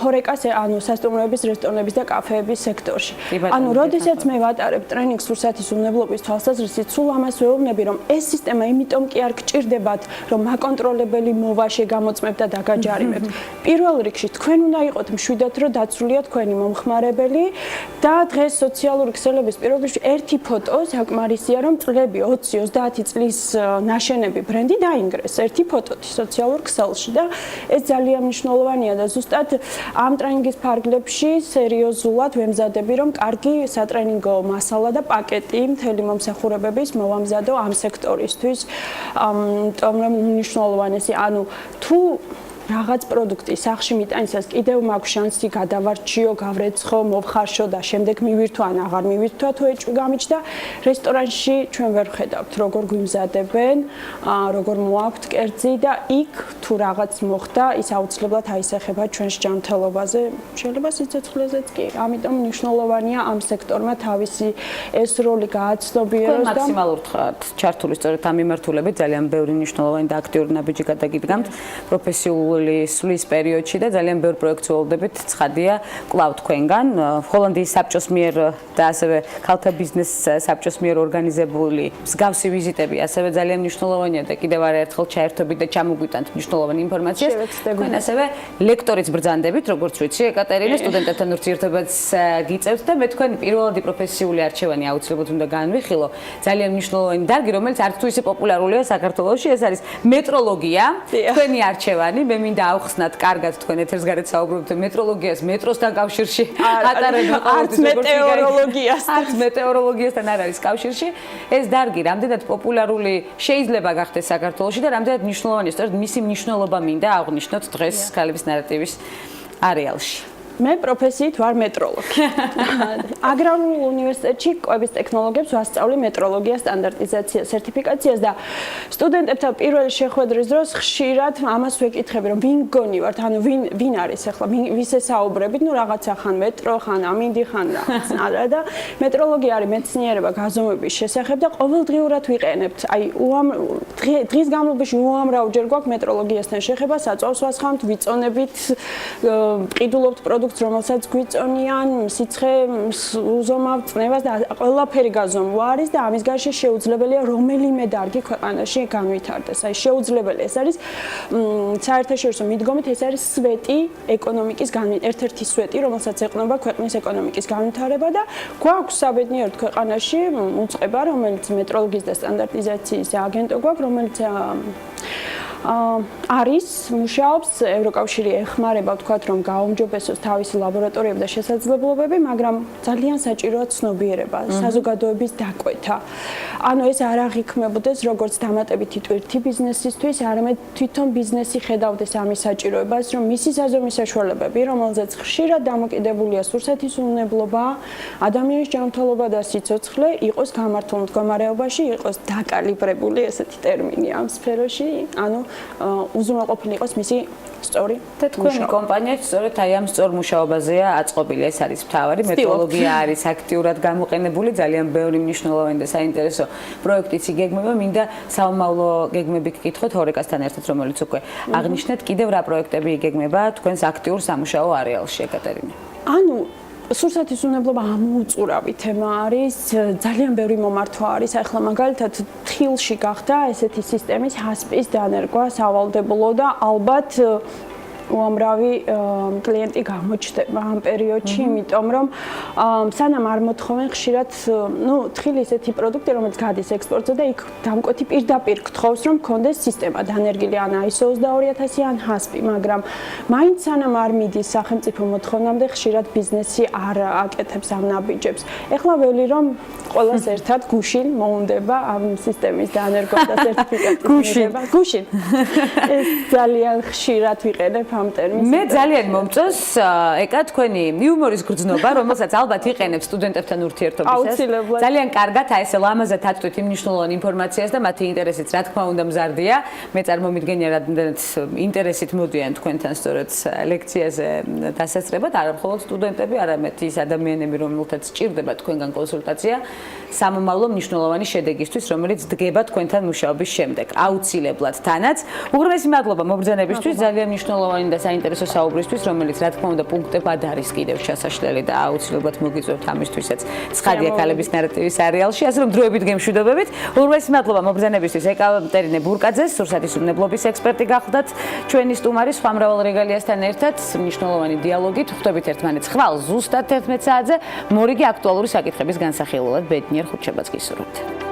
ჰორეკას ანუ სასტუმროების, რესტორნების და კაფეების სექტორში. ანუ როდესაც მე ვატარებ ტრენინგს რუსეთის უნებლობის თვალსაზრისით, სულ ამას ვეუბნები, რომ ეს სისტემა იმიტომ კი არ გჭირდებათ, რომ მაკონტროლებელი მოვა შეგამოწმებთ და დაგაჯარიმებთ. პირველ რიგში თქვენ უნდა იყოთ მშვიდად, რომ დაცულია თქვენი მომხმარებელი და დღეს სოციალური ქსელების პირობებში ერთი ფოტო საკმარისია, რომ წლები 20-30 წლის ნაშენები ბრენდი დაინგრეს ერთი ფოტოთი სოციალურ ქსელში და ეს ძალიან მნიშვნელოვანია და ზუსტად ამ ტრენინგის ფარგლებში სერიოზულად ვემზადები, რომ კარგი სატრენინგო მასალა და პაკეტი მთელი მომსახურებების მოვამზადო ამ სექტორისთვის, იმიტომ რომ მნიშვნელოვანესი, ანუ თუ რაღაც პროდუქტი სახში მიტანისას კიდევ მაქვს შანსი გადავარჩიო, გავრეცხო, მოვხარშო და შემდეგ მივირთვა ან აღარ მივირთვა თუ ეჭვი გამიჩნდა, რესტორანში ჩვენ ვერ ხედავთ როგორ გვიმზადებენ, როგორ მოაქვთ კერძი და იქ თუ რაღაც მოხდა, ის აუცილებლად აისახება ჩვენს ჯანმრთელობაზე, შეიძლება სიცოცხლეზეც კი. ამიტომ მნიშვნელოვანია ამ სექტორმა თავისი ეს როლი გააცნობიეროს და მაქსიმალურად ხართ ჩართული სწორედ ამ მიმართულებით, ძალიან ბევრი მნიშვნელოვანი და აქტიური ნაბიჯი გადაგიდგამთ პროფესიულ სვლის პერიოდში და ძალიან ბევრ პროექტს ველოდებით, ცხადია, კვლავ თქვენგან. ჰოლანდიის საბჭოს მიერ და ასევე ქალთა ბიზნეს საბჭოს მიერ ორგანიზებული მსგავსი ვიზიტები ასევე ძალიან მნიშვნელოვანია და კიდევ არაერთხელ ჩაერთობით და ჩამოგვიტანთ მნიშვნელოვანი ინფორმაციას. თქვენ ასევე ლექტორიც ბრძანდებით, როგორც ვიცი, ეკატერინა, სტუდენტებთან ურთიერთობაც გიწევთ და მე თქვენ პირველადი პროფესიული არჩევანი აუცილებლად უნდა განვიხილო. ძალიან მნიშვნელოვანი დარგი, რომელიც არც თუ ისე პოპულარულია საქართველოში, ეს არის მეტროლოგია. თქვენი არჩევანი, მე მინდა ავხსნათ კარგად თქვენ ეთერს გარეთ საუბრობთ მეტროლოგიას მეტროსთან კავშირში ატარებენ არც მეტეოროლოგიასთან არ არის კავშირში ეს დარგი რამდენად პოპულარული შეიძლება გახდეს საქართველოში და რამდენად მნიშვნელოვანია სწორედ მისი მნიშვნელობა მინდა აღვნიშნოთ დღეს ქალების ნარატივის არეალში. მე პროფესიით ვარ მეტროლოგი. აგრარულ უნივერსიტეტში კვების ტექნოლოგიებს ვასწავლი მეტროლოგიას, სტანდარტიზაციას, სერტიფიკაციას და სტუდენტებთან პირველი შეხვედრის დროს ხშირად ამას ვეკითხები, რომ ვინ გონივართ, ანუ ვინ არის ახლა, ვის ესაუბრებით, ну რაღაცა ხან მეტრო, ხან ამინდი, ხან რაღაც და მეტროლოგია არის მეცნიერება გაზომვების შესახებ და ყოველდღიურად ვიყენებთ. აი დღის განმავლობაში უამრავჯერ გვაქვს მეტროლოგიასთან შეხება, საწვავს ვასხამთ, ვიწონებით, ყიდულობთ პროდუქტს, რომელსაც გვიწონიან, სიცხე უზომავთ, წნევას და ყველაფერი გაზომვა არის და ამის გარშე შეუძლებელია რომელიმე დარგი ქვეყანაში განვითარდეს. აი შეუძლებელია. ეს არის საერთაშორისო მიდგომით ეს არის სვეტი ეკონომიკის ერთ-ერთი სვეტი, რომელსაც ეყრდნობა ქვეყნის ეკონომიკის განვითარება და გვაქვს საბედნიეროდ ქვეყანაში უწყება, რომელიც მეტროლოგიის და სტანდარტიზაციის აგენტო გვაქვს, რომელიც არის მუშაობს ევროკავშირი ეხმარება ვთქვათ რომ გააუმჯობესოს თავისი ლაბორატორიები და შესაძლებლობები, მაგრამ ძალიან საჭიროა ცნობიერება, საზოგადოების დაკვეთა. ანუ ეს არ აღიქმებოდეს როგორც დამატებითი ტვირთი ბიზნესისთვის, არამედ თვითონ ბიზნესი ხედავდეს ამის საჭიროებას, რომ მისი საზომის საშუალებები, რომელზეც ხშირად დამოკიდებულია სურსათის უნებლობა, ადამიანის ჯანმრთელობა და სიცოცხლე, იყოს გამართულ მდგომარეობაში, იყოს დაკალიბრებული, ესეთი ტერმინია ამ სფეროში, ანუ უზრუნველყოფილი იყოს მისი სწორი და თქვენი კომპანია სწორედ აი ამ სწორ მუშაობაზეა აწყობილი. ეს არის მთავარი მეტროლოგია არის აქტიურად გამოყენებული, ძალიან ბევრი მნიშვნელოვანი და საინტერესო პროექტიც იგეგმება. მინდა სამომავლო გეგმები გკითხოთ ორეკასთან ერთად, რომელიც უკვე აღნიშნეთ, კიდევ რა პროექტები იგეგმება თქვენს აქტიურ სამუშაო არეალში, ეკატერინა? ანუ სურსათის უნებლობა ამოუწურავი თემა არის, ძალიან ბევრი მომართვა არის. ახლა მაგალითად თხილში გახდა ესეთი სისტემის ჰასპის დანერგვა სავალდებულო და ალბათ უამრავი კლიენტი გამოჩნდება ამ პერიოდში, იმიტომ რომ სანამ არ მოთხოვენ ხშირად, თხილი ესეთი პროდუქტი, რომელიც გადის ექსპორტზე და იქ დამკვეთი პირდაპირ გთხოვს, რომ გქონდეს სისტემა დანერგილი ან ISO 22000 ან HACCP, მაგრამ მაინც სანამ არ მიდის სახელმწიფო მოთხოვნამდე, ხშირად ბიზნესი არ აკეთებს ამ ნაბიჯებს. ეხლა ველი რომ ყველას ერთად გუშინ მოუნდება ამ სისტემის დანერგვა და სერტიფიკატის გუშინ. ეს ძალიან ხშირად ვიყენებ ამ ტერმინს. მე ძალიან მომწონს ეკა თქვენი იუმორის გრძნობა, რომელსაც ალბათ იყენებს სტუდენტებთან ურთიერთობისას. ძალიან კარგად აი ესე ლამაზად აწვით იმ მნიშვნელოვან ინფორმაციას და მათი ინტერესიც რა თქმა უნდა მზარდია. მე წარმომიდგენია რამდენად ინტერესით მოდიან თქვენთან სწორედ ლექციაზე დასასწრებად, არა მხოლოდ სტუდენტები, არამედ ის ადამიანები, რომელთაც სჭირდება თქვენგან კონსულტაცია სამომავლო მნიშვნელოვანი შედეგისთვის, რომელიც დგება თქვენთან მუშაობის შემდეგ. აუცილებლად თანაც. უღრმესი მადლობა მობრძანებისთვის, ძალიან მნიშვნელოვანი და საინტერესო საუბრისთვის, რომელიც რა თქმა უნდა პუნქტებად არის კიდევ ჩასაშლელი და აუცილებლად მოგიწევთ ამისთვისაც ცხადია ქალების ნარატივის არეალში, ასე რომ დროებით გემშვიდობებით. უღრმესი მადლობა მობრძანებისთვის ეკატერინე ბურკაძეს, სურსათის უნებლობის ექსპერტი გახლდათ, ჩვენი სტუმარი სხვა მრავალ რეგალიასთან ერთად მნიშვნელოვანი დიალოგით ხვდებით ერთმანეთს ხვალ ზუსტად 11 საათზე, მორიგი აქტუალური საკითხების განსახილველად ბედნიერ ხუთშაბათს გისურვებთ.